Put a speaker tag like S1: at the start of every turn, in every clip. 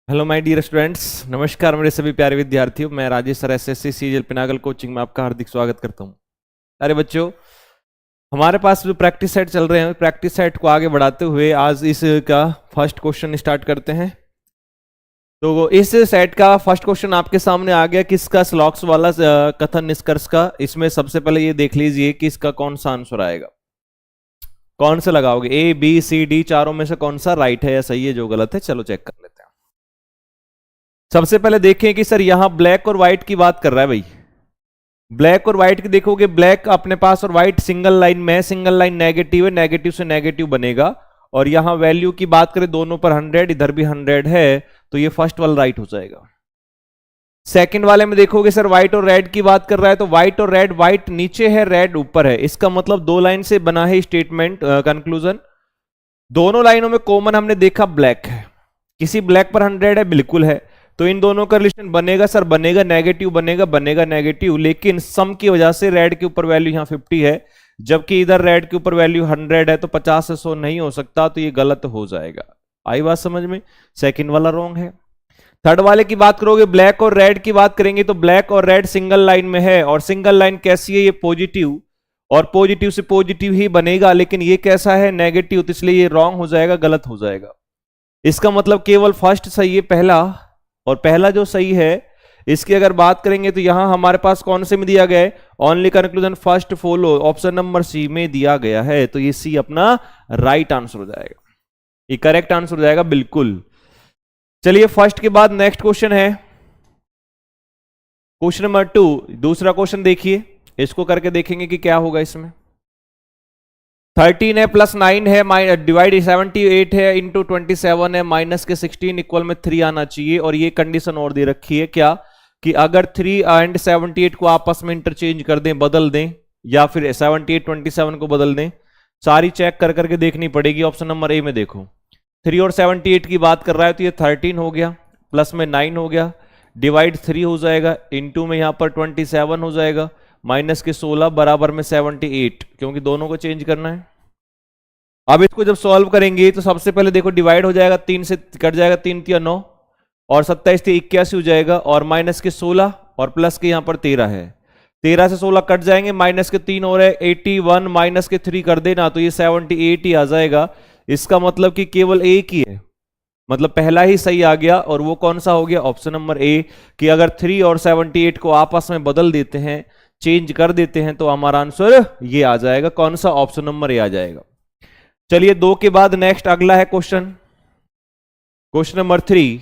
S1: Hello my dear students, नमस्कार मेरे सभी प्यारे विद्यार्थियों। मैं Rajesh sir SSC CGL Pinnacle coaching में आपका हार्दिक स्वागत करता हूं। अरे बच्चों, हमारे पास जो प्रैक्टिस सेट चल रहे हैं, प्रैक्टिस सेट को आगे बढ़ाते हुए आज इसका फर्स्ट क्वेश्चन स्टार्ट करते हैं। तो इस सेट का फर्स्ट क्वेश्चन आपके सामने आ गया, किसका स्लॉक्स वाला कथन निष्कर्ष का। इसमें सबसे पहले ये देख लीजिए कि इसका कौन सा आंसर आएगा। कौन सा लगाओगे, ए बी सी डी, चारों में से कौन सा राइट है या सही है, जो गलत है चलो चेक कर लेते हैं। सबसे पहले देखें कि सर यहां ब्लैक और व्हाइट की बात कर रहा है भाई। ब्लैक और व्हाइट की देखोगे, ब्लैक अपने पास और व्हाइट सिंगल लाइन में है, सिंगल लाइन नेगेटिव है, नेगेटिव से नेगेटिव बनेगा। और यहां वैल्यू की बात करें, दोनों पर 100, इधर भी 100 है, तो ये फर्स्ट वाला राइट हो जाएगा। सेकंड वाले में देखोगे सर व्हाइट और रेड की बात कर रहा है, तो व्हाइट और रेड, व्हाइट नीचे है रेड ऊपर है, इसका मतलब दो लाइन से बना है स्टेटमेंट कंक्लूजन। दोनों लाइनों में कॉमन हमने देखा ब्लैक है, किसी ब्लैक पर 100 है, बिल्कुल है, तो इन दोनों का रिलेशन बनेगा सर, बनेगा नेगेटिव, बनेगा नेगेटिव। लेकिन सम की वजह से रेड के ऊपर वैल्यू यहां 50 है, जबकि इधर रेड के ऊपर वैल्यू 100 है, तो 50 से 100 नहीं हो सकता, तो ये गलत हो जाएगा। आई बात समझ में? सेकंड वाला रॉन्ग है। थर्ड वाले की बात करोगे, ब्लैक और रेड की बात करेंगे, तो ब्लैक और रेड सिंगल लाइन में है, और सिंगल लाइन कैसी है, ये पॉजिटिव, और पॉजिटिव से पॉजिटिव ही बनेगा, लेकिन ये कैसा है, नेगेटिव, तो इसलिए ये रॉन्ग हो जाएगा, गलत हो जाएगा। इसका मतलब केवल फर्स्ट सही है, पहला, और पहला जो सही है इसकी अगर बात करेंगे तो यहां हमारे पास कौन से में दिया गया है, only conclusion first follow, option number C में दिया गया है, तो ये सी अपना राइट आंसर हो जाएगा, ये करेक्ट आंसर हो जाएगा बिल्कुल। चलिए फर्स्ट के बाद नेक्स्ट क्वेश्चन है क्वेश्चन नंबर 2। दूसरा क्वेश्चन देखिए, इसको करके देखेंगे कि क्या होगा। इसमें 13 है प्लस 9 है, डिवाइड 78 है इंटू 27 है, माइनस के 16 इक्वल में 3 आना चाहिए। और ये कंडीशन और दे रखी है क्या, कि अगर 3 एंड 78 को आपस में इंटरचेंज कर दें, बदल दें, या फिर 78 27 को बदल दें, सारी चेक कर करके देखनी पड़ेगी। ऑप्शन नंबर ए में देखो, 3 और 78 की बात कर रहा है, तो ये 13 हो गया, प्लस में 9 हो गया, डिवाइड 3 हो जाएगा, इंटू में यहां पर 27 हो जाएगा, माइनस के 16 बराबर में 78, क्योंकि दोनों को चेंज करना है। अब इसको जब सॉल्व करेंगे तो सबसे पहले देखो डिवाइड हो जाएगा, 3 से कट जाएगा, 3 3 9, और 27 से 81 हो जाएगा, और माइनस के 16 और प्लस के यहां पर 13 है, 13 से 16 कट जाएंगे, माइनस के 3 हो रहे 81, माइनस के 3 कर देना, तो ये 78 ही आ जाएगा। इसका मतलब कि केवल एक ही है, मतलब पहला ही सही आ गया, और वो कौन सा हो गया, ऑप्शन नंबर ए, कि अगर 3 और 78 को आपस में बदल देते हैं, चेंज कर देते हैं, तो हमारा आंसर ये आ जाएगा, कौन सा, ऑप्शन नंबर ए आ जाएगा। चलिए 2 के बाद नेक्स्ट अगला है क्वेश्चन, क्वेश्चन नंबर 3।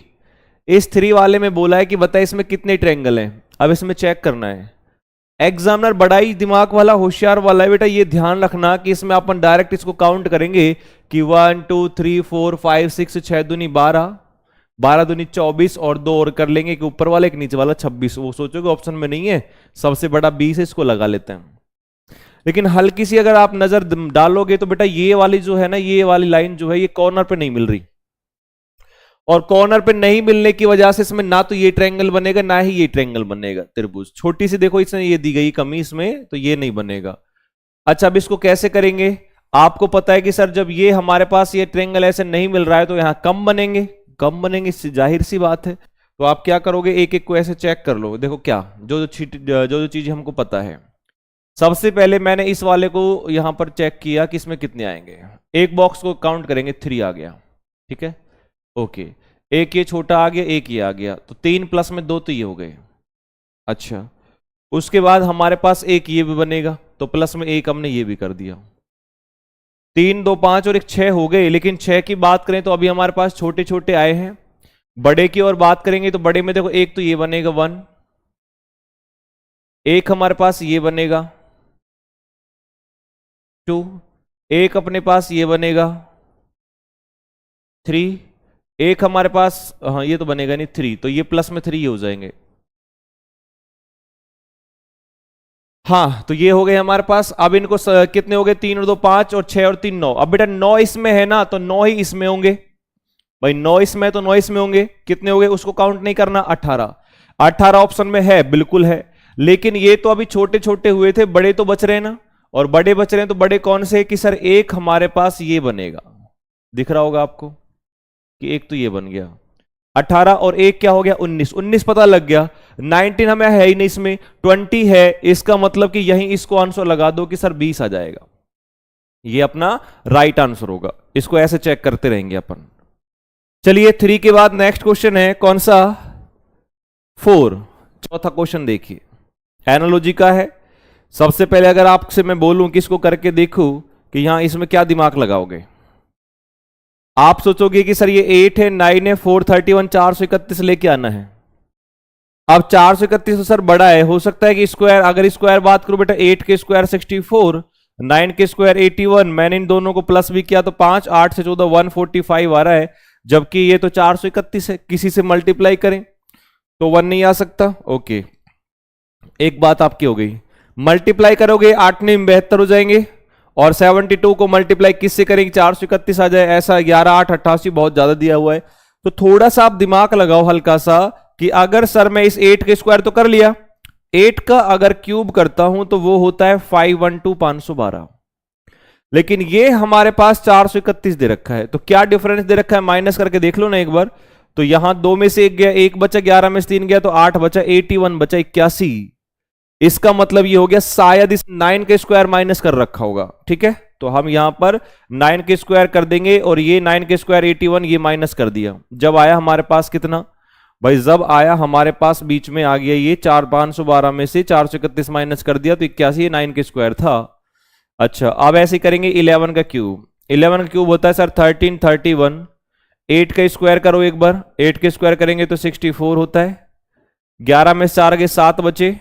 S1: इस 3 वाले में बोला है कि बताइए इसमें कितने ट्रायंगल हैं। अब इसमें चेक करना है, एग्जामिनर बड़ा ही दिमाग वाला, होशियार वाला है बेटा, ये ध्यान रखना कि इसमें अपन डायरेक्ट इसको काउंट करेंगे कि 1 2 3 4 5 6 6 दूनी 12, 12 दूनी 24, और 2 और कर लेंगे, कि ऊपर वाला एक नीचे वाला 26। वो सोचोगे ऑप्शन में नहीं है, सबसे बड़ा 20 है, इसको लगा लेते हैं। लेकिन हल्की सी अगर आप नजर डालोगे तो बेटा ये वाली जो है ना, ये वाली लाइन जो है, ये कॉर्नर पे नहीं मिल रही, और कॉर्नर पे नहीं मिलने की वजह से इसमें ना तो ये ट्रायंगल बनेगा, ना ही ये ट्रायंगल बनेगा, त्रिभुज। छोटी सी देखो इसने ये दी गई कमी इसमें, तो ये नहीं बनेगा। अच्छा, अब इसको कैसे करेंगे, आपको पता है कि सर जब ये हमारे पास ये ट्रायंगल ऐसे नहीं मिल रहा है, तो यहां कम बनेंगे, कम बनेंगे, जाहिर सी बात है। तो आप क्या करोगे, एक एक को ऐसे चेक कर लो। देखो क्या, जो जो चीज हमको पता है, सबसे पहले मैंने इस वाले को यहां पर चेक किया कि इसमें कितने आएंगे, एक बॉक्स को काउंट करेंगे, 3 आ गया, ठीक है, ओके, एक ये छोटा आ गया, एक ये आ गया, तो 3 प्लस में 2, तो ये हो गए। अच्छा, उसके बाद हमारे पास एक ये भी बनेगा, तो प्लस में एक हमने ये भी कर दिया, 3 2 5 और एक 6 हो गए। लेकिन 6 की बात करें तो अभी हमारे पास छोटे छोटे आए हैं। बड़े की और बात करेंगे तो बड़े में देखो, एक तो ये बनेगा 1, एक हमारे पास ये बनेगा 2, एक अपने पास ये बनेगा 3, एक हमारे पास, हाँ ये तो बनेगा नहीं 3, तो ये प्लस में 3 हो जाएंगे। हाँ, तो ये हो गए हमारे पास। अब इनको कितने हो गए, 3 और 2 5, और 6 और 3 9। अब बेटा 9 इसमें है ना, तो 9 ही इसमें होंगे भाई, 9 इसमें है तो 9 इसमें होंगे। कितने हो गए, उसको काउंट नहीं करना, 18। 18 ऑप्शन में है, बिल्कुल है, लेकिन ये तो अभी छोटे छोटे हुए थे, बड़े तो बच रहे हैं ना, और बड़े बच रहे हैं, तो बड़े कौन से, कि सर एक हमारे पास ये बनेगा, दिख रहा होगा आपको कि एक तो ये बन गया, 18 और 1 क्या हो गया 19, 19 पता लग गया। 19 हमें है ही नहीं, इसमें 20 है, इसका मतलब कि यहीं इसको आंसर लगा दो कि सर 20 आ जाएगा। ये अपना राइट आंसर होगा। इसको ऐसे चेक करते रहेंगे अपन। चलिए 3 के बाद नेक्स्ट क्वेश्चन है कौन सा 4, चौथा क्वेश्चन देखिए, एनालॉजी का है। सबसे पहले अगर आपसे मैं बोलूं कि इसको करके देखो कि यहां इसमें क्या दिमाग लगाओगे, आप सोचोगे कि सर ये 8 है, 9 है, 431, 431 लेके आना है। अब 431 तो सर बड़ा है, हो सकता है कि स्क्वायर, अगर स्क्वायर बात करूं बेटा 8 के स्क्वायर 64, 9 के स्क्वायर 81, मैंने इन दोनों को प्लस भी किया तो 5, 8 से 14 145 आ रहा है, जबकि ये तो 431 है। किसी से मल्टीप्लाई करें तो 1 नहीं आ सकता। ओके, एक बात आपकी हो गई। मल्टीप्लाई करोगे 8 में 72 हो जाएंगे, और 72 को मल्टीप्लाई किससे करेंगे 431 आ जाए, ऐसा 11 8 88 बहुत ज्यादा दिया हुआ है। तो थोड़ा सा आप दिमाग लगाओ हल्का सा कि अगर सर मैं इस 8 के स्क्वायर तो कर लिया, 8 का अगर क्यूब करता हूं तो वो होता है 512 512, लेकिन ये हमारे पास 431 दे रखा है। तो क्या डिफरेंस दे रखा है माइनस करके देख लो ना एक बार। तो यहां 2 में से 1 गया, 1 बचा, 11 में से 3 गया तो 8 बचा, 81 बचा 81। इसका मतलब ये हो गया शायद इस 9 के स्क्वायर माइनस कर रखा होगा। ठीक है, तो हम यहां पर 9 के स्क्वायर कर देंगे और ये 9 के स्क्वायर 81, ये माइनस कर दिया। जब आया हमारे पास कितना भाई, जब आया हमारे पास बीच में आ गया ये 4 512 में से 431 माइनस कर दिया तो 81, 9 के स्क्वायर था। अच्छा, अब ऐसे करेंगे 11 का क्यूब। 11 का क्यूब होता है सर 1331। 8 का स्क्वायर करो एक बार, 8 के स्क्वायर करेंगे तो 64 होता है। 11 में से 4 गए 7 बचे,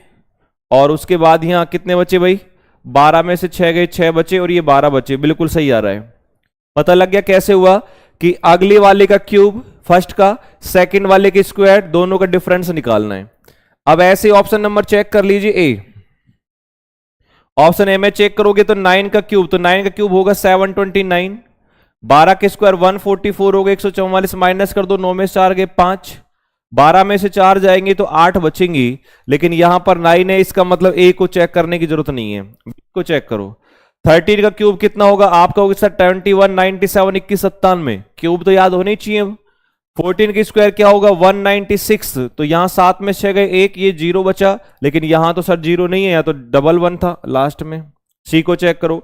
S1: और उसके बाद यहां कितने बचे भाई, 12 में से 6 गए 6 बचे, और ये 12 बचे। बिल्कुल सही आ रहा है। पता लग गया कैसे हुआ कि अगले वाले का क्यूब फर्स्ट का, सेकंड वाले के स्क्वायर, दोनों का डिफरेंस निकालना है। अब ऐसे ऑप्शन नंबर चेक कर लीजिए, ए ऑप्शन ए में चेक करोगे तो 9 का क्यूब, तो 9 का क्यूब होगा 729, 12 के स्क्वायर 144 होगा 144, माइनस कर दो, 9 में से 4 गए 5, 12 में से 4 जाएंगे तो 8 बचेंगी, लेकिन यहां पर 9 है, इसका मतलब ए को चेक करने की जरूरत नहीं है, बी को चेक करो। 13 का क्यूब कितना होगा आपका, होगा सर 21 97 21 97, क्यूब तो याद होनी चाहिए। 14 की स्क्वायर क्या होगा 196, तो यहां 7 में 6 गए 1, ये 0 बचा, लेकिन यहां तो सर 0 नहीं है, या तो डबल 1 था लास्ट में। सी को चेक करो।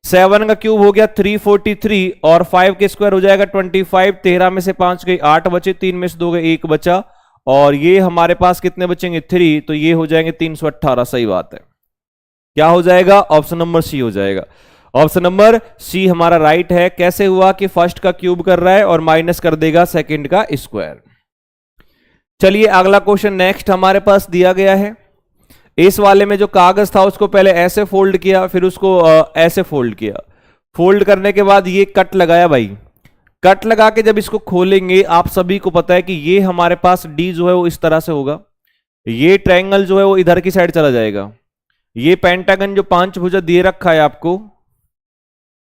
S1: 7 का क्यूब हो गया 343, और 5 के स्क्वायर हो जाएगा 25, 13 में से 5 गए 8 बचे, 3 में से 2 गए 1 बचा, और ये हमारे पास कितने बचेंगे 3, तो ये हो जाएंगे 318। सही बात है, क्या हो जाएगा ऑप्शन नंबर सी हो जाएगा। ऑप्शन नंबर सी हमारा राइट है। कैसे हुआ कि फर्स्ट का क्यूब कर रहा है और माइनस कर देगा सेकंड का स्क्वायर। चलिए अगला क्वेश्चन नेक्स्ट हमारे पास दिया गया है। इस वाले में जो कागज था उसको पहले ऐसे फोल्ड किया, फिर उसको ऐसे फोल्ड किया। फोल्ड करने के बाद ये कट लगाया भाई। कट लगा के जब इसको खोलेंगे, आप सभी को पता है कि ये हमारे पास डी जो है वो इस तरह से होगा, ये ट्रायंगल जो है वो इधर की साइड चला जाएगा, ये पेंटागन जो 5 भुजा दिए रखा है आपको,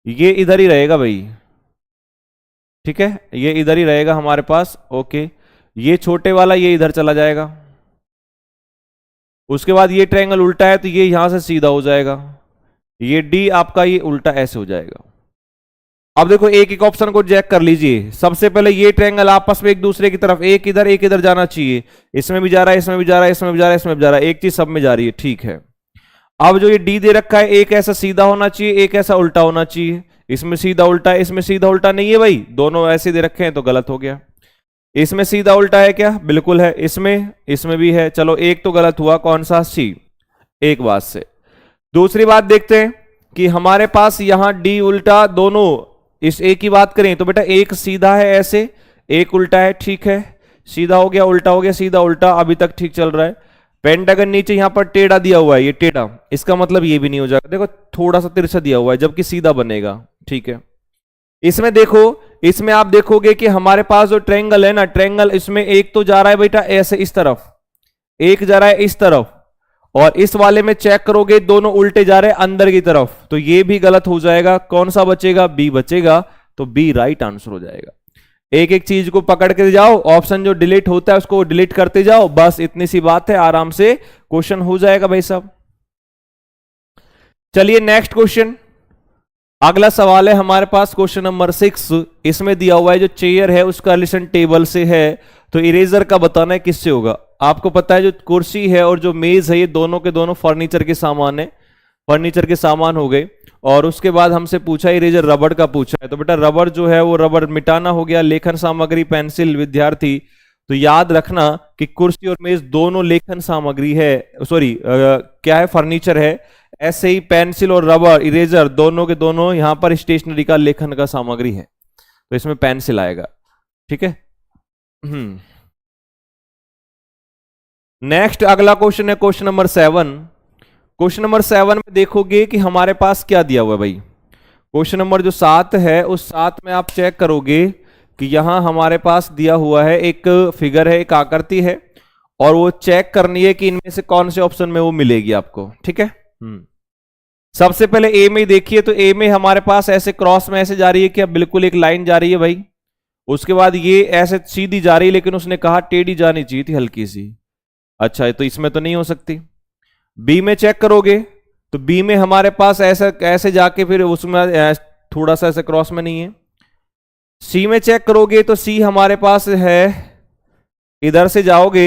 S1: ये इधर ही रहेगा भाई। ठीक है, ये इधर ही रहेगा हमारे पास। ओके, ये छोटे वाला ये इधर चला जाएगा। उसके बाद ये ट्रायंगल उल्टा है तो ये यहां से सीधा हो जाएगा, ये डी आपका ये उल्टा ऐसे हो जाएगा। अब देखो एक एक ऑप्शन को चेक कर लीजिए। सबसे पहले ये ट्रायंगल आपस में एक दूसरे की तरफ, एक इधर जाना चाहिए, इसमें भी जा रहा है, इसमें भी जा रहा है, इसमें भी जा रहा है, इसमें भी जा रहा है, एक चीज सब में जा रही है। ठीक है, अब जो ये डी दे रखा है, एक ऐसा सीधा होना चाहिए, एक ऐसा उल्टा होना चाहिए। इसमें सीधा उल्टा है, इसमें सीधा उल्टा नहीं है भाई, दोनों ऐसे दे रखे हैं तो गलत हो गया। इसमें सीधा उल्टा है क्या, बिल्कुल है। इसमें भी है, चलो एक तो गलत हुआ, कौन सा सी। एक बात से दूसरी बात देखते हैं कि हमारे पास यहां डी उल्टा दोनों, इस एक की बात करें तो बेटा एक सीधा है ऐसे, एक उल्टा है। ठीक है, सीधा हो गया, उल्टा हो गया, सीधा उल्टा, अभी तक ठीक चल रहा है। पेंटागन नीचे यहां पर टेढ़ा दिया हुआ है, ये टेढ़ा, इसका मतलब ये भी नहीं हो जाएगा। देखो थोड़ा सा तिरछा दिया हुआ है, जबकि सीधा बनेगा। ठीक है, इसमें देखो, इसमें आप देखोगे कि हमारे पास जो ट्रायंगल है ना, ट्रायंगल इसमें एक तो जा रहा है बेटा ऐसे इस तरफ, एक जा रहा है इस तरफ, और इस वाले में चेक करोगे दोनों उल्टे जा रहे हैं अंदर की तरफ, तो ये भी गलत हो जाएगा। कौन सा बचेगा, बी बचेगा, तो बी राइट आंसर हो जाएगा। एक एक चीज को पकड़ के जाओ, ऑप्शन जो डिलीट होता है उसको डिलीट करते जाओ, बस इतनी सी बात है, आराम से क्वेश्चन हो जाएगा भाई साहब। चलिए नेक्स्ट क्वेश्चन, अगला सवाल है हमारे पास क्वेश्चन नंबर 6। इसमें दिया हुआ है जो चेयर है उसका रिलेशन टेबल से है, तो इरेजर का बताना है किससे होगा। आपको पता है जो कुर्सी है और जो मेज है ये दोनों के दोनों फर्नीचर के सामान है, फर्नीचर के सामान हो गए। और उसके बाद हमसे पूछा इरेजर रबड़ का पूछा है, तो बेटा रबड़ जो है वो रबड़ मिटाना हो गया, लेखन सामग्री पेंसिल विद्यार्थी। तो याद रखना कि कुर्सी और मेज दोनों लेखन सामग्री है, सॉरी क्या है, फर्नीचर है। ऐसे ही पेंसिल और रबर इरेजर दोनों के दोनों यहां पर स्टेशनरी का लेखन का सामग्री है, तो इसमें पेंसिल आएगा। ठीक है। नेक्स्ट अगला क्वेश्चन है क्वेश्चन नंबर 7। क्वेश्चन नंबर 7 में देखोगे कि हमारे पास क्या दिया हुआ है भाई। क्वेश्चन नंबर जो 7 है उस 7 में आप चेक करोगे कि यहां हमारे पास दिया हुआ है एक फिगर है, एक आकृति है, और वो चेक करनी है कि इनमें से कौन से ऑप्शन में वो मिलेगी आपको। ठीक है। सबसे पहले ए में देखिए, तो ए में हमारे पास ऐसे क्रॉस में ऐसे जा रही है, क्या बिल्कुल एक लाइन जा रही है भाई। उसके बाद ये ऐसे सीधी जा रही है, लेकिन उसने कहा टेढ़ी जानी चाहिए थी हल्की सी। अच्छा, तो इसमें तो नहीं हो सकती। बी में चेक करोगे तो बी में हमारे पास ऐसा ऐसे जाके फिर उसमें थोड़ा सा ऐसे क्रॉस में नहीं है। सी में चेक करोगे तो सी हमारे पास है, इधर से जाओगे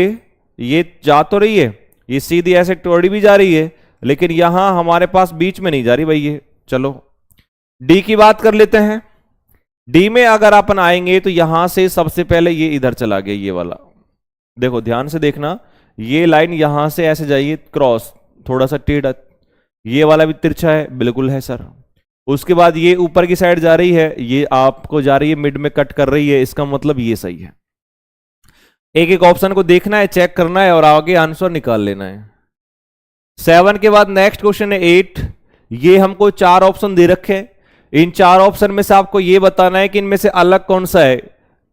S1: ये जा तो रही है, ये सीधी ऐसे टोड़ी भी जा रही है, लेकिन यहां हमारे पास बीच में नहीं जा रही भाई ये। चलो डी की बात कर लेते हैं। डी में अगर अपन आएंगे तो यहां से सबसे पहले ये इधर चला गया, ये वाला देखो ध्यान से देखना, ये लाइन यहां से ऐसे जाइए क्रॉस, थोड़ा सा टेढ़ा, ये वाला भी तिरछा है, बिल्कुल है सर। उसके बाद ये ऊपर की साइड जा रही है, ये आपको जा रही है मिड में कट कर रही है, इसका मतलब ये सही है। एक एक ऑप्शन को देखना है, चेक करना है और आगे आंसर निकाल लेना है। 7 के बाद नेक्स्ट क्वेश्चन है 8। ये हमको 4 ऑप्शन दे रखे हैं, इन 4 ऑप्शन में से आपको ये बताना है कि इनमें से अलग कौन सा है,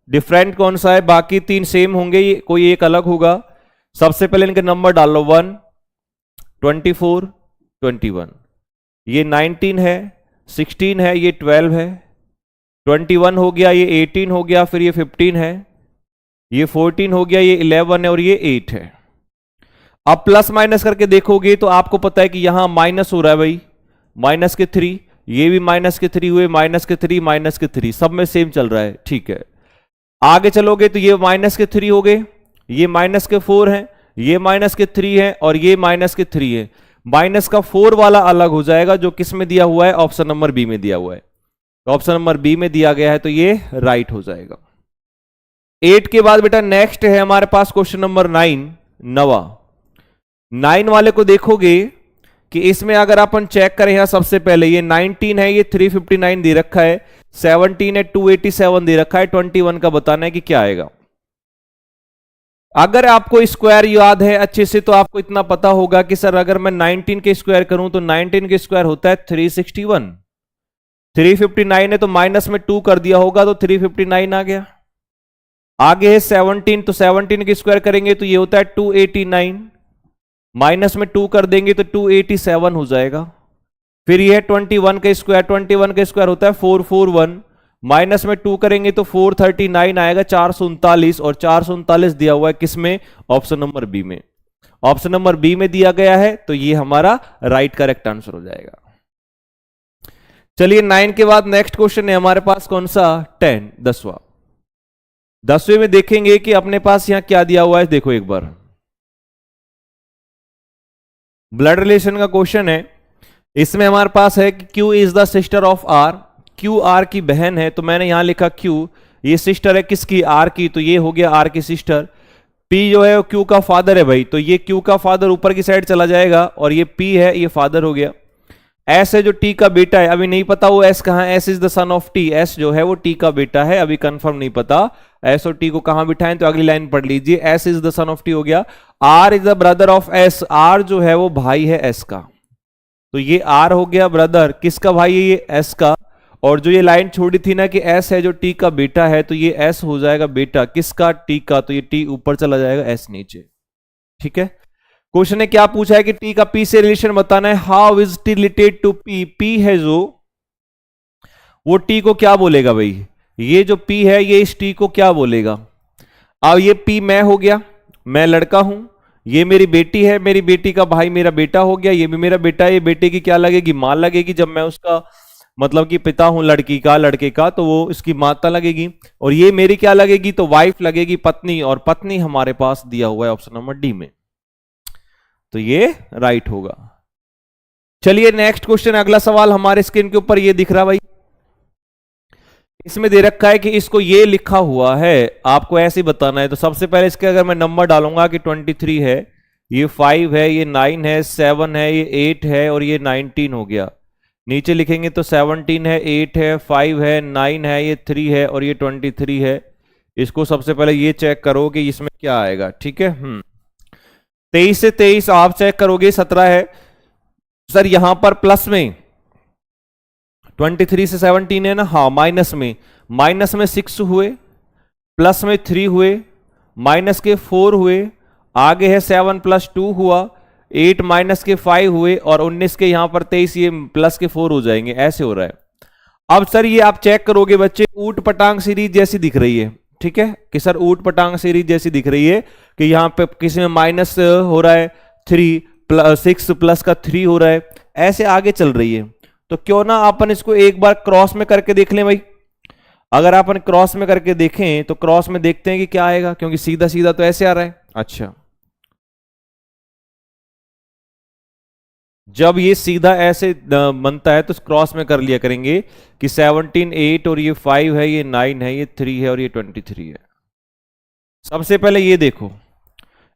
S1: डिफरेंट कौन सा है। बाकी 3 सेम होंगे, कोई एक अलग होगा। सबसे पहले इनके नंबर डाल लो, 1, 24, 21। ये 19 है, 16 है, ये 12 है, 21 हो गया, ये 18 हो गया, फिर ये 15 है, ये 14 हो गया, ये 11 है और ये 8 है। अब प्लस माइनस करके देखोगे तो आपको पता है कि यहां माइनस हो रहा है भाई, माइनस के 3, ये भी माइनस के 3 हुए, माइनस के 3, माइनस के 3, सब में सेम चल रहा है। ठीक है, आगे चलोगे तो ये माइनस के 3 हो गए, ये माइनस के 4 हैं, ये माइनस के 3 है और ये माइनस के 3 है। माइनस का 4 वाला अलग हो जाएगा, जो किस में दिया हुआ है, ऑप्शन नंबर बी में दिया हुआ है। तो ऑप्शन नंबर बी में दिया गया है, तो ये राइट हो जाएगा। 8 के बाद बेटा नेक्स्ट है हमारे पास क्वेश्चन नंबर 9, 9। 9 वाले को देखोगे कि इसमें अगर अपन चेक करें, यहां सबसे पहले ये 19 है, ये 359 दे रखा है, 17 है, 287 दे रखा है, 21 का बताना है कि क्या आएगा। अगर आपको स्क्वायर याद है अच्छे से तो आपको इतना पता होगा कि सर अगर मैं 19 के स्क्वायर करूं तो 19 के स्क्वायर होता है 361, 359 है तो माइनस में 2 कर दिया होगा तो 359 आ गया। आगे है 17, तो 17 के स्क्वायर करेंगे तो ये होता है 289, माइनस में 2 कर देंगे तो 287 हो जाएगा। फिर ये है 21 का स्क्वायर, 21 का स्क्वायर होता है 441, माइनस में 2 करेंगे तो 439 आएगा, 439, और 439 दिया हुआ है किसमें, ऑप्शन नंबर बी में। ऑप्शन नंबर बी में दिया गया है, तो ये हमारा राइट करेक्ट आंसर हो जाएगा। चलिए 9 के बाद नेक्स्ट क्वेश्चन है हमारे पास कौन सा, 10, 10वां। 10वें में देखेंगे कि अपने पास यहां क्या दिया हुआ है, देखो एक बार ब्लड रिलेशन का क्वेश्चन है। इसमें हमारे पास है कि Q is the sister of R, Q R की बहन है, तो मैंने यहां लिखा Q, ये सिस्टर है किसकी, R की, तो ये हो गया R की सिस्टर। P जो है Q का फादर है भाई, तो ये Q का फादर ऊपर की साइड चला जाएगा और ये P है, ये फादर हो गया। S है जो T का बेटा है, अभी नहीं पता वो S कहां है, S is the son of T, S जो है वो T का बेटा है, अभी कंफर्म नहीं पता S और T को कहां बिठाएं, तो अगली लाइन पढ़ लीजिए, S is the son of T हो गया। R is the brother of S, R जो है वो भाई है S का, तो ये R हो गया ब्रदर, किसका भाई है ये, S का। और जो ये लाइन छोड़ी थी ना कि S है जो T का बेटा है, तो ये S हो जाएगा बेटा किसका, T का, तो ये T ऊपर चला जाएगा, S नीचे। ठीक है, क्वेश्चन ने क्या पूछा है कि T का P से रिलेशन बताना है। How is T related to P, P है जो वो T को क्या बोलेगा भाई, ये जो P है ये इस T को क्या बोलेगा। अब ये P मैं हो गया, मैं लड़का हूं, ये मेरी बेटी है, मेरी बेटी का भाई मेरा बेटा हो गया, ये भी मेरा बेटा है, ये बेटे की क्या लगेगी, मां लगेगी। जब मैं उसका मतलब कि पिता हूं लड़की का, लड़के का, तो वो इसकी माता लगेगी। और ये मेरी क्या लगेगी, तो वाइफ लगेगी, पत्नी, और पत्नी हमारे पास दिया हुआ है ऑप्शन नंबर डी में, तो ये राइट होगा। चलिए नेक्स्ट क्वेश्चन, अगला सवाल हमारे स्क्रीन के ऊपर ये दिख रहा भाई, इसमें दे रखा है कि इसको ये लिखा हुआ है, आपको ऐसे ही बताना है। तो सबसे पहले इसके अगर मैं नंबर डालूंगा कि 23 है, ये 5 है, ये 9 है, 7 है, ये 8 है, और ये 19 हो गया। नीचे लिखेंगे तो 17 है, 8 है, 5 है, 9 है, ये 3 है, और ये 23 है। इसको सबसे पहले ये चेक करो कि इसमें क्या आएगा, ठीक है। 23 से 23 आप चेक करोगे 17 है सर, यहां पर प्लस में 23 से 17 है ना, हाँ, माइनस में 6 हुए, प्लस में 3 हुए, माइनस के 4 हुए, आगे है 7 प्लस 2 हुआ, 8 माइनस के 5 हुए, और 19 के यहां पर 23, ये प्लस के 4 हो जाएंगे, ऐसे हो रहा है। अब सर ये आप चेक करोगे बच्चे, ऊट पटांग सीरीज जैसी दिख रही है, ठीक है, कि सर ऊट पटांग सीरीज जैसी दिख रही है, कि यहां पे किसी में माइनस हो रहा है 6 प्लस का 3 हो रहा है, ऐसे आगे चल रही है। तो क्यों ना अपन इसको एक बार क्रॉस में करके देख लें भाई। अगर अपन क्रॉस में करके देखें तो क्रॉस में देखते हैं कि क्या आएगा, क्योंकि सीधा सीधा तो ऐसे आ रहा है। अच्छा, जब ये सीधा ऐसे बनता है तो क्रॉस में कर लिया करेंगे कि 17 8 और ये 5 है, ये 9 है, ये 3 है, और ये 23 है। सबसे पहले ये देखो,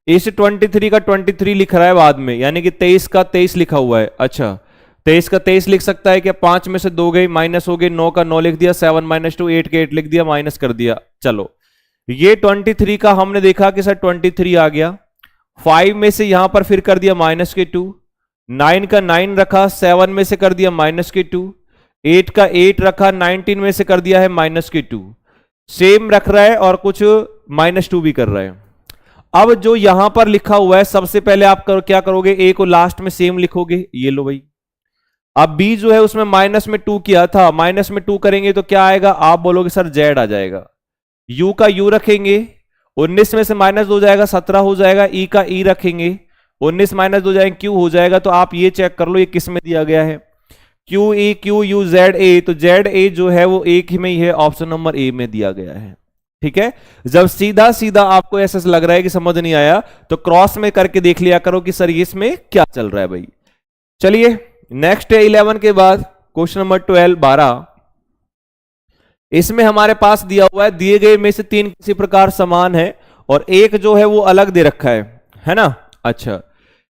S1: इस 23 का 23 लिख रहा है बाद में, यानी कि 23 का 23 लिखा हुआ है। अच्छा, 23 का 23 लिख सकता है क्या, 5 में से 2 गए, माइनस हो गए, 9 का 9 लिख दिया, 7 माइनस 2 8 के 8 लिख दिया, माइनस कर दिया। चलो, ये 23 का हमने देखा कि सर 23 आ गया, 5 में से यहां पर फिर कर दिया माइनस के 2, 9 का 9 रखा, 7 में से कर दिया माइनस के 2, 8 का 8 रखा, 19 में से कर दिया है माइनस के 2, सेम रख रहा है और कुछ माइनस 2 भी कर रहा है। अब जो यहां पर लिखा हुआ है, सबसे पहले आप क्या करोगे, ए को लास्ट में सेम लिखोगे, ये लो भाई। अब बी जो है उसमें माइनस में 2 किया था, माइनस में 2 करेंगे तो क्या आएगा, आप बोलोगे सर जेड आ जाएगा। यू का यू रखेंगे, 19 में से माइनस 2 जाएगा, 17 हो जाएगा। ई का ई रखेंगे, 19 माइनस 2 जाएंगे, क्यू हो जाएगा। तो आप ये चेक कर लो ये किस में दिया गया है, Q E Q U Z A. तो जेड ए जो है वो एक ही में ही है, ऑप्शन नंबर ए में दिया गया है, ठीक है। जब सीधा सीधा आपको ऐसा लग रहा है कि समझ नहीं आया, तो क्रॉस में करके देख लिया करो कि सर इसमें क्या चल रहा है भाई। चलिए नेक्स्ट है 11 के बाद क्वेश्चन नंबर 12। इसमें हमारे पास दिया हुआ है, दिए गए में से 3 किसी प्रकार समान है और एक जो है वो अलग दे रखा है ना। अच्छा,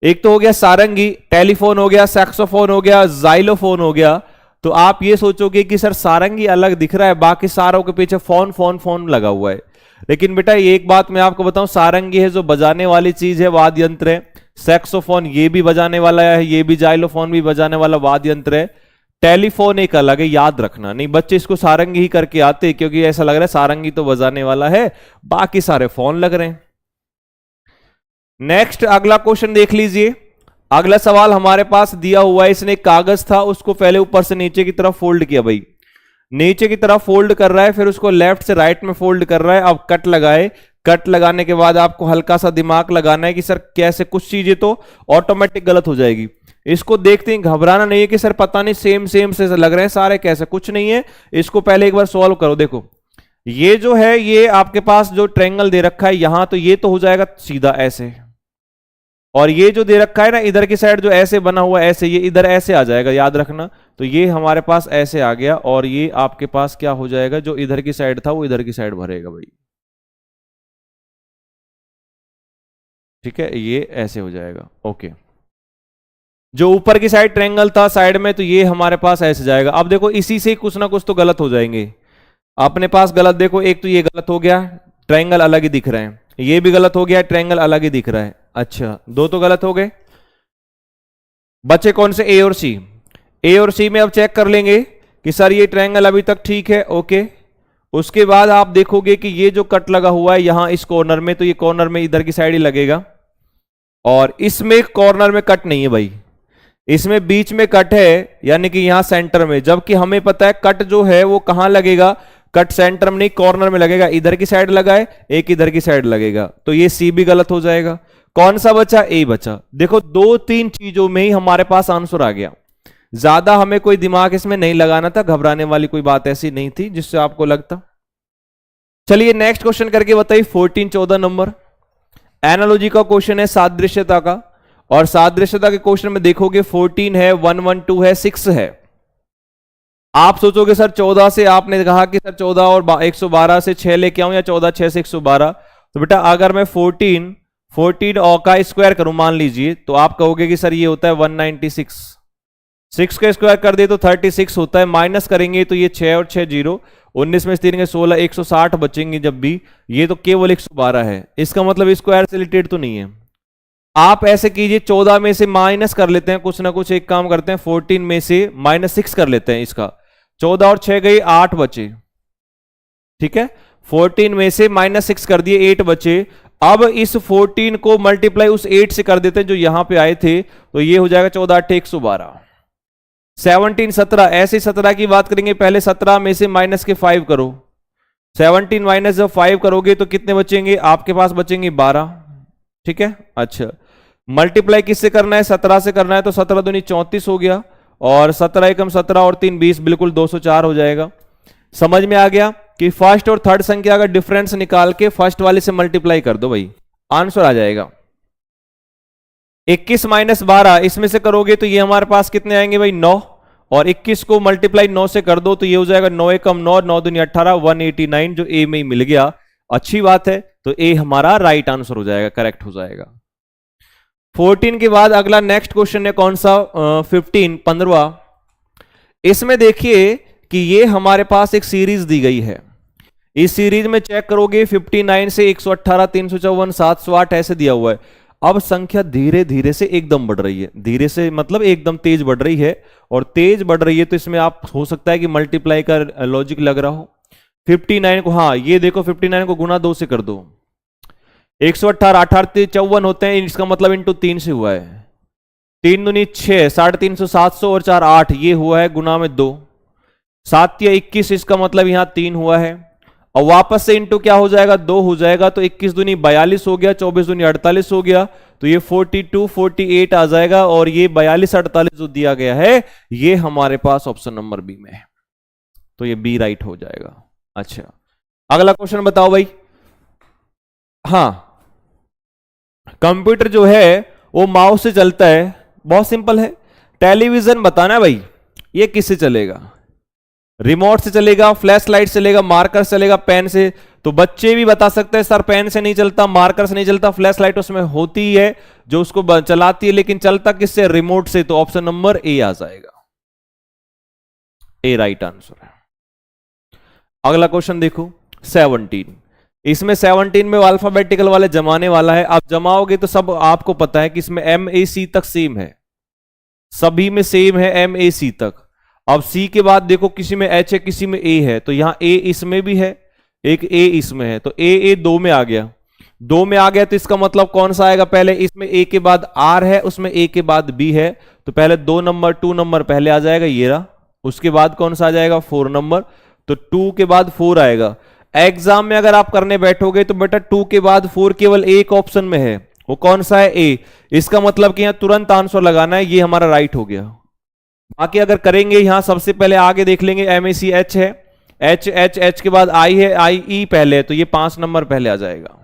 S1: एक तो हो गया सारंगी, टेलीफोन हो गया, सैक्सोफोन हो गया, जाइलोफोन हो गया। तो आप ये सोचोगे कि सर सारंगी अलग दिख रहा है, बाकी सारों के पीछे फोन फोन फोन लगा हुआ है। लेकिन बेटा एक बात मैं आपको बताऊं, सारंगी है जो बजाने वाली चीज है, वाद्य यंत्र है। सैक्सोफोन ये भी बजाने वाला है, ये भी जाइलोफोन भी बजाने वाला वाद्य यंत्र है। टेलीफोन एक अलग है, याद रखना। नहीं बच्चे इसको सारंगी ही करके आते, क्योंकि ऐसा लग रहा है सारंगी तो बजाने वाला है, बाकी सारे फोन लग रहे हैं। नेक्स्ट अगला क्वेश्चन देख लीजिए। अगला सवाल हमारे पास दिया हुआ है, इसने कागज था उसको पहले ऊपर से नीचे की तरफ फोल्ड किया भाई, नीचे की तरफ फोल्ड कर रहा है, फिर उसको लेफ्ट से राइट में फोल्ड कर रहा है। अब कट लगाए, कट लगाने के बाद आपको हल्का सा दिमाग लगाना है कि सर कैसे, कुछ चीजें तो ऑटोमेटिक गलत हो जाएगी। इसको देखते ही घबराना नहीं है कि सर पता नहीं सेम सेम से लग रहे हैं सारे, कैसे, कुछ नहीं है। इसको पहले एक बार सॉल्व करो। देखो ये जो है, ये आपके पास जो ट्रायंगल दे रखा है यहां, तो ये तो हो जाएगा सीधा ऐसे, और ये जो दे रखा है ना इधर की साइड जो ऐसे बना हुआ ऐसे, ये इधर ऐसे आ जाएगा, याद रखना। तो ये हमारे पास ऐसे आ गया, और ये आपके पास क्या हो जाएगा, जो इधर की साइड था वो इधर की साइड भरेगा भाई, ठीक है, ये ऐसे हो जाएगा। ओके, जो ऊपर की साइड ट्रायंगल था साइड में, तो ये हमारे पास ऐसे जाएगा। अब देखो इसी से कुछ ना कुछ तो गलत हो जाएंगे अपने पास। गलत देखो, एक तो ये गलत हो गया, ट्रायंगल अलग ही दिख रहे हैं, ये भी गलत हो गया, ट्रायंगल अलग ही दिख रहा है। अच्छा, 2 तो गलत हो गए, बचे कौन से, ए और सी। ए और सी में अब चेक कर लेंगे कि सर ये ट्रायंगल अभी तक ठीक है, ओके। उसके बाद आप देखोगे कि ये जो कट लगा हुआ है यहां इस कॉर्नर में, तो ये कॉर्नर में इधर की साइड ही लगेगा, और इसमें कॉर्नर में कट नहीं है भाई, इसमें बीच में कट है, यानी कि यहां सेंटर में। जबकि हमें पता है कट जो है वो कहां लगेगा, कट सेंटर में नहीं कॉर्नर में लगेगा, इधर की साइड लगा है, एक इधर की साइड लगेगा, तो ये सी भी गलत हो जाएगा। कौन सा बचा, ए बचा। देखो 2-3 चीजों में ही हमारे पास आंसर आ गया। ज्यादा हमें कोई दिमाग इसमें नहीं लगाना था, घबराने वाली कोई बात ऐसी नहीं थी जिससे आपको लगता। चलिए नेक्स्ट क्वेश्चन करके बताइए 14 14 नंबर। एनालॉजी का क्वेश्चन है, सादृश्यता का, और सादृश्यता के क्वेश्चन में देखोगे 14 है, 112 है, 6 है। आप सोचोगे सर 14 से, आपने कहा कि सर 14 और 112 से 6 लेके आऊं या 14 6 से 112, तो बेटा अगर मैं 14 और का स्क्वायर करूं मान लीजिए, तो आप कहोगे कि सर ये होता है 196। 6 का स्क्वायर कर दे तो 36 होता है, माइनस करेंगे तो ये 6 और 6 0, 19 में 3 के 16, 160 बचेंगे जब भी, ये तो केवल 112 है। इसका मतलब स्क्वायर से रिलेटेड तो नहीं है। आप ऐसे कीजिए 14 में से माइनस कर लेते हैं, कुछ ना कुछ एक काम करते हैं, 14 में से -6 कर लेते हैं इसका, 14 और 6 गई 8 बचे, ठीक है। 14 में से -6 कर दिए, 8 बचे। अब इस 14 को मल्टीप्लाई उस 8 से कर देते हैं जो यहां पे आए थे, तो ये हो जाएगा 14 8 112। 17 17, ऐसे 17 की बात करेंगे, पहले 17 में से माइनस के 5 करो, 17 माइनस जब 5 करोगे तो कितने बचेंगे आपके पास, बचेंगे 12, ठीक है। अच्छा, मल्टीप्लाई किससे करना है, 17 से करना है, तो 17 दूनी 34 हो गया, और 17 एकम 17 और 3 20, बिल्कुल 204 हो जाएगा। समझ में आ गया कि फर्स्ट और थर्ड संख्या का डिफरेंस निकाल के फर्स्ट वाले से मल्टीप्लाई कर दो भाई, आंसर आ जाएगा। 21 माइनस 12 इसमें से करोगे तो ये हमारे पास कितने आएंगे भाई, 9, और 21 को मल्टीप्लाई 9 से कर दो तो ये हो जाएगा 9 एकम 9, 9 दूनी 18, 189, जो ए में ही मिल गया। अच्छी बात है, तो ए हमारा राइट आंसर हो जाएगा, करेक्ट हो जाएगा। 14 के बाद अगला नेक्स्ट क्वेश्चन है कौन सा, 15। इसमें देखिए कि ये हमारे पास एक सीरीज दी गई है, इस सीरीज में चेक करोगे 59 से 118, 354, 708 ऐसे दिया हुआ है। अब संख्या धीरे धीरे से एकदम बढ़ रही है, धीरे से मतलब एकदम तेज बढ़ रही है, और तेज बढ़ रही है तो इसमें आप हो सकता है कि मल्टीप्लाई का लॉजिक लग रहा हो। 59 को, हाँ ये देखो 59 को गुना 2 से कर दो, 118, 18 54 होते हैं, इसका मतलब इंटू 3 से हुआ है, 3 दूनी 6, 350, 700 और 4 8, ये हुआ है गुना में 2, 7 या 21, इसका मतलब यहां 3 हुआ है, और वापस से इंटू क्या हो जाएगा, 2 हो जाएगा, तो 21 दूनी 42 हो गया, 24 दूनी 48 हो गया, तो ये 42 48 आ जाएगा, और ये 42 48 जो दिया गया है ये हमारे पास ऑप्शन नंबर बी में है, तो ये बी राइट हो जाएगा। अच्छा, अगला क्वेश्चन बताओ भाई। हाँ, कंप्यूटर जो है वो माउस से चलता है, बहुत सिंपल है। टेलीविजन बताना है भाई, ये किससे चलेगा, रिमोट से चलेगा, फ्लैश लाइट चलेगा, मार्कर से चलेगा, पेन से। तो बच्चे भी बता सकते हैं सर पेन से नहीं चलता, मार्कर से नहीं चलता, फ्लैश लाइट उसमें होती है जो उसको चलाती है, लेकिन चलता किससे, रिमोट से। तो ऑप्शन नंबर ए आ जाएगा, ए राइट आंसर है। अगला क्वेश्चन देखो 17, इसमें 17 में अल्फाबेटिकल वाले जमाने वाला है। आप जमाओगे तो सब आपको पता है कि इसमें MAC तक सेम है, सभी में सेम है MAC तक। अब C के बाद देखो किसी में H है, किसी में A है, तो यहां A इसमें भी है, एक A इसमें है, तो A 2 में आ गया, 2 में आ गया, तो इसका मतलब कौन सा आएगा, पहले इसमें A के बाद R है, उसमें A के बाद B है, तो पहले 2 नंबर पहले आ जाएगा, ये रहा। उसके बाद कौन सा आ जाएगा, 4 नंबर, तो 2 के बाद 4 आएगा। एग्जाम में अगर आप करने बैठोगे तो बेटा 2 के बाद 4 केवल एक ऑप्शन में है, वो कौन सा है, A। इसका मतलब कि यहां तुरंत आंसर लगाना है, ये हमारा राइट हो गया। बाकी अगर करेंगे यहां सबसे पहले आगे देख लेंगे, MAC H है, H के बाद I है, IE पहले है, तो ये 5 नंबर पहले आ जाएगा।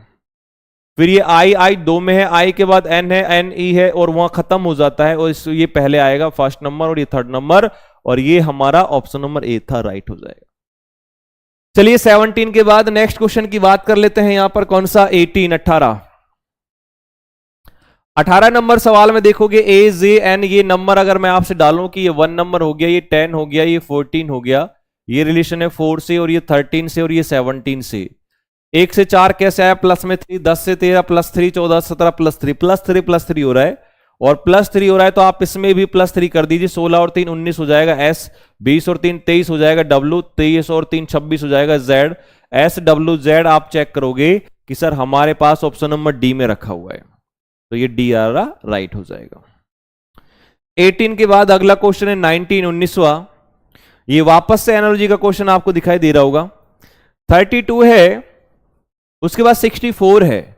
S1: फिर ये I 2 में है, I के बाद N है, NE है, और वहां खत्म हो जाता है, और ये पहले आएगा फर्स्ट नंबर, और ये थर्ड नंबर, और ये हमारा ऑप्शन नंबर ए था, राइट हो जाएगा। चलिए 17 के बाद नेक्स्ट क्वेश्चन की बात कर लेते हैं, यहां पर कौन सा 18 नंबर सवाल में देखोगे AJN, ये नंबर अगर मैं आपसे डालूं कि ये 1 नंबर हो गया, ये 10 हो गया, ये 14 हो गया, ये रिलेशन है 4 से, और ये 13 से, और ये 17 से। 1 से 4 कैसे आया, प्लस में 3, 10 से 13 प्लस 3, 14 17 प्लस 3 प्लस 3 हो रहा है, और प्लस 3 हो रहा है, तो आप इसमें भी प्लस 3 कर दीजिए, 16 और 3 19 हो जाएगा S, 20 और 3 23 हो जाएगा W, 23 और 3 26 हो जाएगा Z, SWZ। आप चेक करोगे कि सर हमारे पास ऑप्शन नंबर डी में रखा हुआ है, तो ये डी आ रहा, राइट हो जाएगा। 18 के बाद अगला क्वेश्चन है 19 19वां, ये वापस से एनालॉजी का क्वेश्चन आपको दिखाई दे रहा होगा। 32 है, उसके बाद 64 है,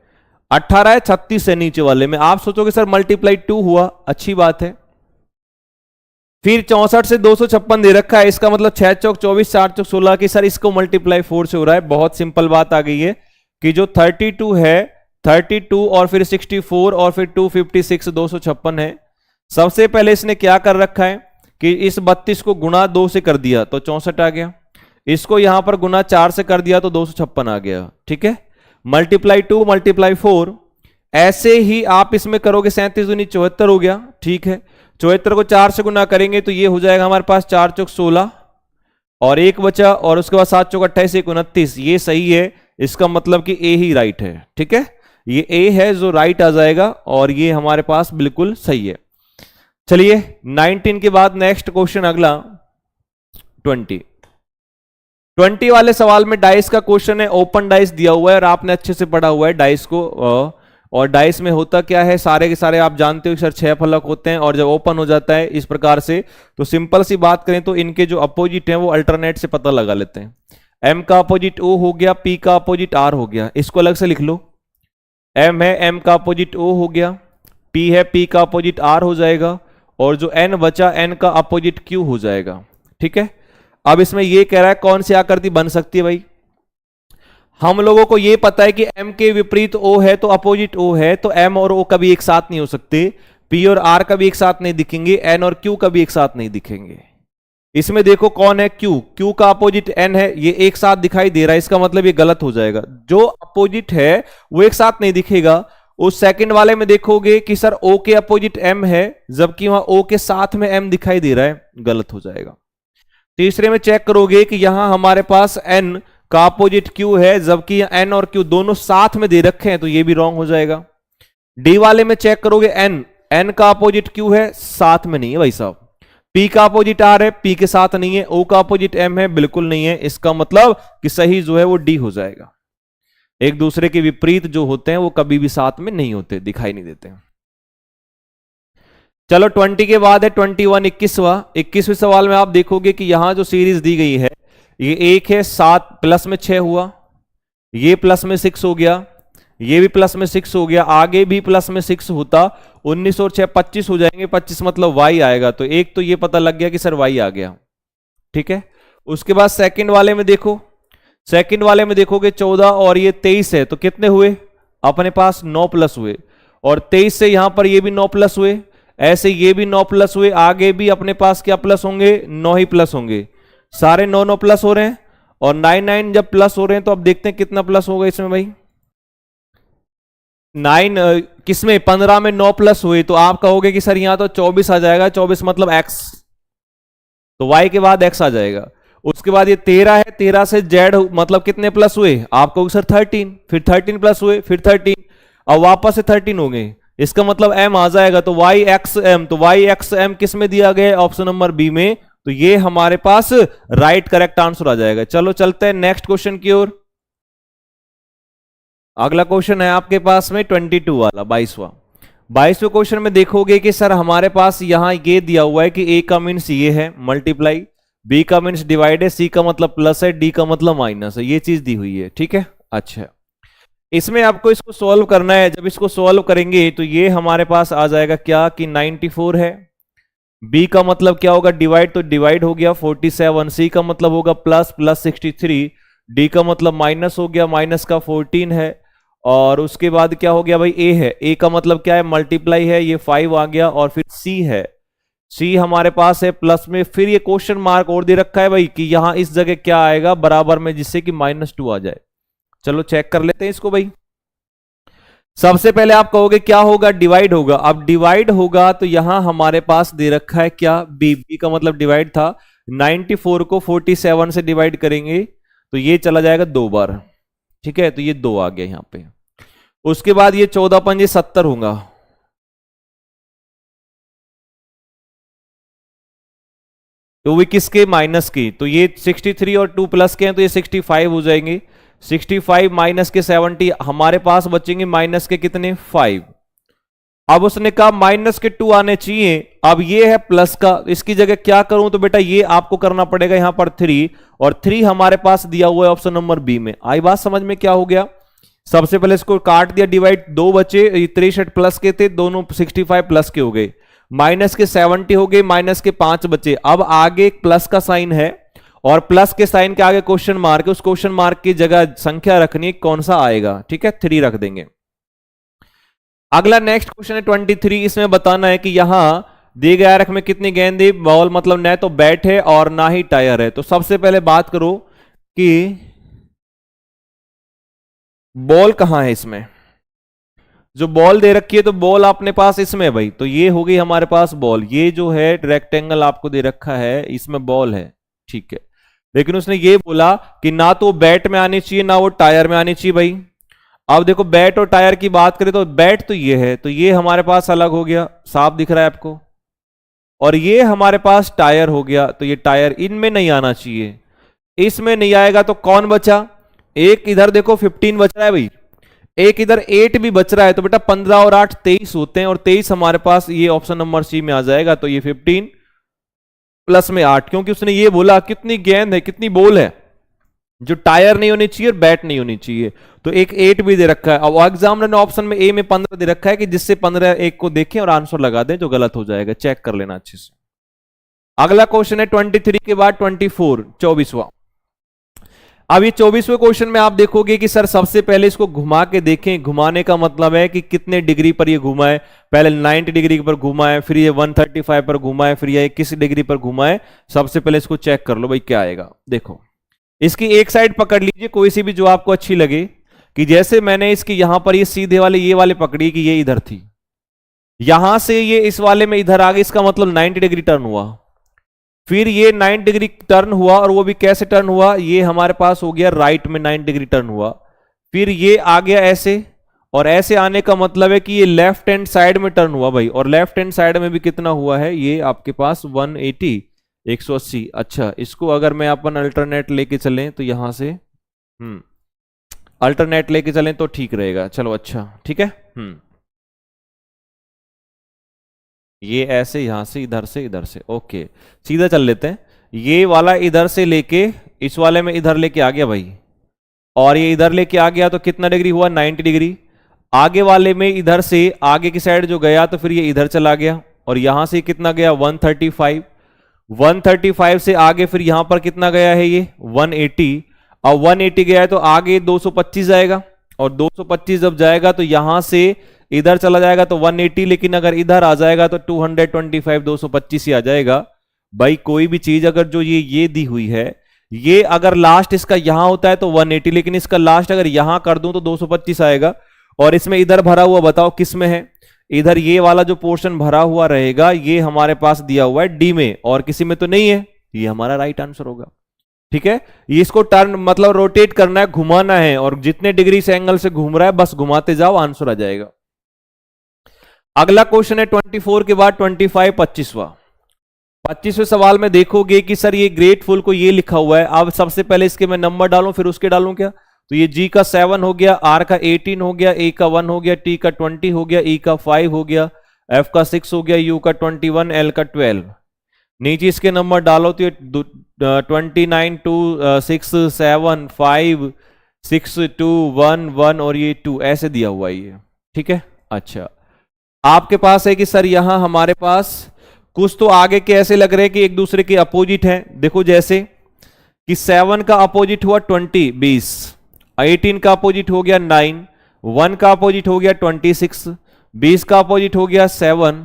S1: 18 है, 36 है नीचे वाले में। आप सोचोगे सर मल्टीप्लाई 2 हुआ, अच्छी बात है। फिर 64 से 256 दे रखा है, इसका मतलब 6 चौक 24, 4 चौक 16 की सर इसको मल्टीप्लाई 4 से हो रहा है। बहुत सिंपल बात आ गई है कि जो 32 है, 32 और फिर 64 और फिर 256 256 है। सबसे पहले इसने क्या कर रखा है कि इस 32 को गुणा 2 से कर दिया तो 64 आ गया, इसको यहां पर गुणा 4 से कर दिया तो 256 आ गया। ठीक है, मल्टीप्लाई 2 मल्टीप्लाई 4, ऐसे ही आप इसमें करोगे 37 दूनी 74 हो गया। ठीक है, 74 को 4 से गुना करेंगे तो ये हो जाएगा हमारे पास 4 चौक 16 और एक बचा, और उसके बाद 7 चौक 28 1 29, ये सही है। इसका मतलब कि ए ही राइट है। ठीक है, ये ए है जो राइट आ जाएगा और ये हमारे पास बिल्कुल सही है। चलिए 19 के बाद नेक्स्ट क्वेश्चन अगला 20 वाले सवाल में डाइस का क्वेश्चन है। ओपन डाइस दिया हुआ है और आपने अच्छे से पढ़ा हुआ है डाइस को, और डाइस में होता क्या है, सारे के सारे आप जानते हो सर 6 फलक होते हैं, और जब ओपन हो जाता है इस प्रकार से तो सिंपल सी बात करें तो इनके जो अपोजिट हैं वो अल्टरनेट से पता लगा लेते हैं। एम का अपोजिट ओ हो गया, पी का अपोजिट आर हो गया, इसको अलग से लिख लो। एम है, एम का अपोजिट ओ हो गया, पी है, पी का अपोजिट आर हो जाएगा, और जो एन बचा एन का अपोजिट क्यू हो जाएगा। ठीक है, अब इसमें यह कह रहा है कौन सी आकृति बन सकती है भाई। हम लोगों को यह पता है कि m के विपरीत o है तो अपोजिट o है, तो m और o कभी एक साथ नहीं हो सकते, p और r कभी एक साथ नहीं दिखेंगे, n और q कभी एक साथ नहीं दिखेंगे। इसमें देखो कौन है q, q का अपोजिट n है, ये एक साथ दिखाई दे रहा है, इसका मतलब ये गलत हो जाएगा। जो अपोजिट है वो एक साथ नहीं दिखेगा। उस सेकंड वाले में देखोगे कि सर o के अपोजिट m है, जबकि वहां o के साथ में m दिखाई दे रहा है, गलत हो जाएगा। तीसरे में चेक करोगे कि यहां हमारे पास n का अपोजिट q है, जबकि n और q दोनों साथ में दे रखे हैं, तो ये भी रॉन्ग हो जाएगा। डी वाले में चेक करोगे n का अपोजिट q है, साथ में नहीं है भाई साहब। p का अपोजिट r है, p के साथ नहीं है। o का अपोजिट m है, बिल्कुल नहीं है। इसका मतलब कि सही जो है वो डी हो जाएगा। एक दूसरे के विपरीत जो होते हैं वो कभी भी साथ में नहीं होते, दिखाई नहीं देते। चलो 20 के बाद है 21 21वें सवाल में आप देखोगे कि यहां जो सीरीज दी गई है ये एक है, 7 प्लस में 6 हुआ, ये प्लस में 6 हो गया, ये भी प्लस में 6 हो गया, आगे भी प्लस में 6 होता, 19 और 6 25 हो जाएंगे, 25 मतलब y आएगा। तो एक तो ये पता लग गया कि सर y आ गया। ठीक है, उसके बाद सेकंड वाले में देखो, सेकंड वाले में देखोगे 14 और ये 23 है, तो कितने हुए अपने पास 9 प्लस हुए, और 23 से यहां पर ये भी 9 प्लस हुए, ऐसे ये भी 9 प्लस हुए, आगे भी अपने पास क्या प्लस होंगे, 9 ही प्लस होंगे। सारे 9 9 प्लस हो रहे हैं, और 9 9 जब प्लस हो रहे हैं तो अब देखते हैं कितना प्लस होगा इसमें भाई। 9 किसमें 15 में 9 प्लस हुए, तो आप कहोगे कि सर यहां तो 24 आ जाएगा, 24 मतलब x, तो y के बाद x आ जाएगा। उसके बाद ये 13 है, 13 से z मतलब कितने प्लस हुए, आप कहोगे सर 13, फिर 13 प्लस हुए, फिर 13, अब वापस से 13 हो गए, इसका मतलब m आ जाएगा। तो y x m, तो y x m किस में दिया गया, ऑप्शन नंबर बी में, तो ये हमारे पास राइट करेक्ट आंसर आ जाएगा। चलो चलते हैं नेक्स्ट क्वेश्चन की ओर। अगला क्वेश्चन है आपके पास में 22 वाला 22वें क्वेश्चन में देखोगे कि सर हमारे पास यहां ये दिया हुआ है कि a का मीन्स ये है मल्टीप्लाई, b का मीन्स डिवाइड है, c का मतलब प्लस है, d का मतलब माइनस है, ये चीज दी हुई है। ठीक है, अच्छा इसमें आपको इसको सॉल्व करना है। जब इसको सॉल्व करेंगे तो ये हमारे पास आ जाएगा क्या कि 94 है, b का मतलब क्या होगा डिवाइड, तो डिवाइड हो गया 47, c का मतलब होगा प्लस, प्लस 63, d का मतलब माइनस हो गया, माइनस का 14 है, और उसके बाद क्या हो गया भाई a है, a का मतलब क्या है मल्टीप्लाई है, ये 5 आ गया, और फिर c है, c हमारे पास है प्लस में, फिर ये क्वेश्चन मार्क और दे रखा है भाई कि यहां इस जगह क्या आएगा बराबर में, जिससे कि -2 आ जाए। चलो चेक कर लेते हैं इसको भाई। सबसे पहले आप कहोगे क्या होगा, डिवाइड होगा। अब डिवाइड होगा तो यहां हमारे पास दे रखा है क्या, b का मतलब डिवाइड था, 94 को 47 से डिवाइड करेंगे तो ये चला जाएगा 2 बार। ठीक है, तो ये 2 आ गया यहां पे। उसके बाद ये 14 पंजे 70 होगा, तो वो किसके, माइनस की, तो ये 63 और 2 प्लस के हैं तो ये 65 हो जाएंगे। 65 माइनस के 70, हमारे पास बचेंगे माइनस के कितने 5। अब उसने कहा माइनस के 2 आने चाहिए, अब ये है प्लस का, इसकी जगह क्या करूं, तो बेटा ये आपको करना पड़ेगा यहां पर 3, और 3 हमारे पास दिया हुआ है ऑप्शन नंबर बी में। आई बात समझ में क्या हो गया, सबसे पहले इसको काट दिया डिवाइड, 2 बचे, 63 प्लस के थे, दोनों 65 प्लस के हो गए। माइनस के 70 हो गए, माइनस के 5 बचे। अब आगे एक प्लस का साइन है और प्लस के साइन के आगे क्वेश्चन मार्क है, उस क्वेश्चन मार्क की जगह संख्या रखनी है, कौन सा आएगा, ठीक है, 3 रख देंगे। अगला नेक्स्ट क्वेश्चन है 23। इसमें बताना है कि यहां दिए गए आरेख में कितनी गेंदें, बॉल मतलब न तो बैट है और ना ही टायर है। तो सबसे पहले बात करो कि बॉल कहां है इसमें। जो बॉल दे रखी है तो बॉल अपने पास इसमें भाई, तो ये हो गई हमारे पास बॉल। ये जो है रेक्टेंगल आपको दे रखा है, इसमें बॉल है, ठीक है। लेकिन उसने ये बोला कि ना तो बैट में आनी चाहिए ना वो टायर में आनी चाहिए भाई। अब देखो बैट और टायर की बात करें तो बैट तो ये है, तो ये हमारे पास अलग हो गया, साफ दिख रहा है आपको। और ये हमारे पास टायर हो गया, तो ये टायर इनमें नहीं आना चाहिए, इसमें नहीं आएगा। तो कौन बचा, एक इधर देखो 15 बच रहा है भाई, एक इधर 8 भी बच रहा है। तो बेटा 15 और 8 23 होते हैं, और 23 हमारे पास ये ऑप्शन नंबर सी में आ जाएगा। तो ये 15 प्लस में 8, क्योंकि उसने ये बोला कितनी गेंद है, कितनी बॉल है, जो टायर नहीं होनी चाहिए और बैट नहीं होनी चाहिए। तो एक 8 भी दे रखा है। अब एग्जामिनर ने ऑप्शन में ए में 15 दे रखा है कि जिससे 15 एक को देखें और आंसर लगा दें, जो गलत हो जाएगा, चेक कर लेना अच्छे से। अगला क्वेश्चन है 23 के बाद 24, 24वां। अब ये 24वें क्वेश्चन में आप देखोगे कि सर सबसे पहले इसको घुमा के देखें। घुमाने का मतलब है कि कितने डिग्री पर ये घुमा है। पहले 90 डिग्री पर घुमा है, फिर ये 135 पर घुमा है, फिर ये किस डिग्री पर घुमा है। सबसे पहले इसको चेक कर लो भाई क्या आएगा। देखो इसकी एक साइड पकड़ लीजिए, कोई सी भी जो आपको अच्छी लगे। कि जैसे मैंने इसकी यहां पर ये सीधे वाले ये वाले पकड़ी कि ये इधर थी, यहां से ये इस वाले में इधर आ गई, इसका मतलब 90 डिग्री टर्न हुआ। फिर ये 90 डिग्री टर्न हुआ, और वो भी कैसे टर्न हुआ, ये हमारे पास हो गया राइट में 90 डिग्री टर्न हुआ। फिर ये आ गया ऐसे, और ऐसे आने का मतलब है कि ये लेफ्ट हैंड साइड में टर्न हुआ भाई। और लेफ्ट हैंड साइड में भी कितना हुआ है, ये आपके पास 180, 180। अच्छा, इसको अगर मैं अपन अल्टरनेट लेके चलें तो यहां से अल्टरनेट लेके चलें तो ठीक रहेगा। चलो अच्छा ठीक है। ये ऐसे यहां से इधर से ओके, सीधा चल लेते हैं। ये वाला इधर से लेके इस वाले में इधर लेके आ गया भाई, और ये इधर लेके आ गया तो कितना डिग्री हुआ, 90 डिग्री। आगे वाले में इधर से आगे की साइड जो गया तो फिर ये इधर चला गया, और यहां से कितना गया 135। 135 से आगे फिर यहां पर कितना गया है ये 180, और 180 गया है तो आगे 225 जाएगा, और 225 जब जाएगा तो यहां से इधर चला जाएगा तो 180, लेकिन अगर इधर आ जाएगा तो 225, 225 ही आ जाएगा भाई। कोई भी चीज अगर जो ये दी हुई है, ये अगर लास्ट इसका यहां होता है तो 180, लेकिन इसका लास्ट अगर यहां कर दूं तो 225 आएगा। और इसमें इधर भरा हुआ बताओ किस में है, इधर ये वाला जो पोर्शन भरा हुआ रहेगा ये हमारे पास दिया हुआ है डी में, और किसी में तो नहीं है, ये हमारा राइट आंसर होगा। ठीक है, ये इसको टर्न मतलब रोटेट करना है, घुमाना है, और जितने डिग्री से एंगल से घूम रहा है बस घुमाते जाओ, आंसर आ जाएगा। अगला क्वेश्चन है 24 के बाद 25, 25वां। 25वें सवाल में देखोगे कि सर ये ग्रेटफुल को ये लिखा हुआ है। अब सबसे पहले इसके मैं नंबर डालूं फिर उसके डालूं क्या, तो ये G का 7 हो गया, R का 18 हो गया, A का 1 हो गया, T का 20 हो गया, E का 5 हो गया, F का 6 हो गया, U का 21, L का 12। नीचे इसके नंबर डालो तो ये 29, 2, 6, 7, 5, 6, 2, 1, 1 और ये 2 ऐसे दिया हुआ है ये। ठीक है, अच्छा आपके पास है कि सर यहां हमारे पास कुछ तो आगे के ऐसे लग रहे हैं कि एक दूसरे के अपोजिट हैं। देखो जैसे कि 7 का अपोजिट हुआ 20, 20, 18 का अपोजिट हो गया 9, 1 का अपोजिट हो गया 26, 20 का अपोजिट हो गया 7।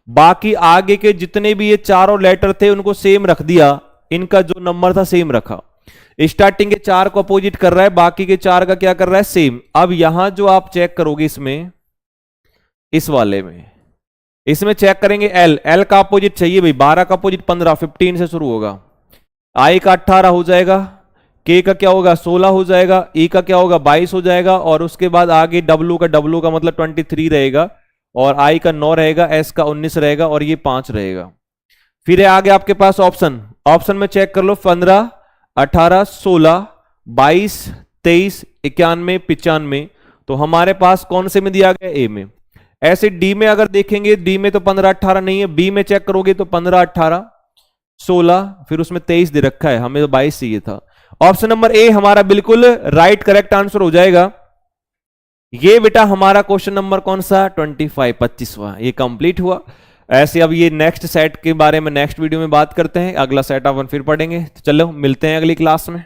S1: बाकी आगे के जितने भी ये चारों लेटर थे उनको सेम रख दिया, इनका जो नंबर था सेम रखा। स्टार्टिंग के 4 को अपोजिट कर रहा है, बाकी के 4 का क्या कर रहा है सेम। अब यहां जो आप चेक करोगे इसमें, इस वाले में इसमें चेक करेंगे एल का अपोजिट चाहिए भाई, 12 का अपोजिट 15, 15 से शुरू होगा, आई का 18 हो जाएगा, के का क्या होगा 16 हो जाएगा, ई का क्या होगा 22 हो जाएगा, और उसके बाद आगे डब्लू का मतलब 23 रहेगा, और आई का 9 रहेगा, एस का 19 रहेगा, और ये 5 रहेगा। फिर है आगे आपके पास ऑप्शन में चेक कर लो 15, 18, 16, 22, 23, 91, 95। तो हमारे पास कौन से में दिया गया ए में। ऐसे डी में अगर देखेंगे, डी में तो 15, 18 नहीं है, बी में चेक करोगे तो 15, 18, 16, फिर उसमें 23 दे रखा है, हमें तो 22 चाहिए था। ऑप्शन नंबर ए हमारा बिल्कुल राइट करेक्ट आंसर हो जाएगा। ये बेटा हमारा क्वेश्चन नंबर कौन सा 25, 25वां ये कंप्लीट हुआ। ऐसे अब ये नेक्स्ट सेट के बारे में नेक्स्ट वीडियो में बात करते हैं, अगला सेट अपन फिर पढ़ेंगे। तो चलो मिलते हैं अगली क्लास में।